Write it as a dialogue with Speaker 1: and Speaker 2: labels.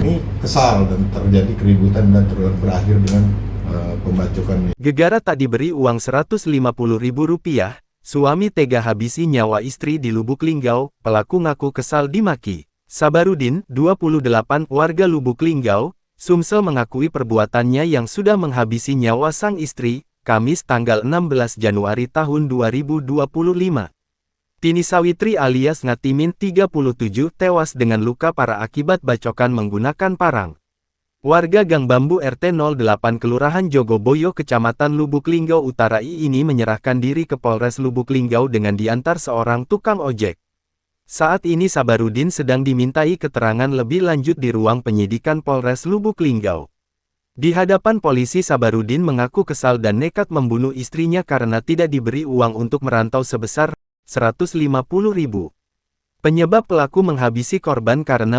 Speaker 1: Ini kesal dan terjadi keributan dan berakhir dengan pembacokan.
Speaker 2: Gegara tak diberi uang Rp150.000, suami tega habisi nyawa istri di Lubuk Linggau, pelaku ngaku kesal dimaki. Sabarudin, 28, warga Lubuk Linggau, Sumsel mengakui perbuatannya yang sudah menghabisi nyawa sang istri, Kamis tanggal 16 Januari tahun 2025. Tini Sawitri alias Ngatimin 37 tewas dengan luka parah akibat bacokan menggunakan parang. Warga Gang Bambu RT 08 Kelurahan Jogoboyo Kecamatan Lubuk Linggau Utara ini menyerahkan diri ke Polres Lubuk Linggau dengan diantar seorang tukang ojek. Saat ini Sabarudin sedang dimintai keterangan lebih lanjut di ruang penyidikan Polres Lubuk Linggau. Di hadapan polisi Sabarudin mengaku kesal dan nekat membunuh istrinya karena tidak diberi uang untuk merantau sebesar Rp150.000. Penyebab pelaku menghabisi korban karena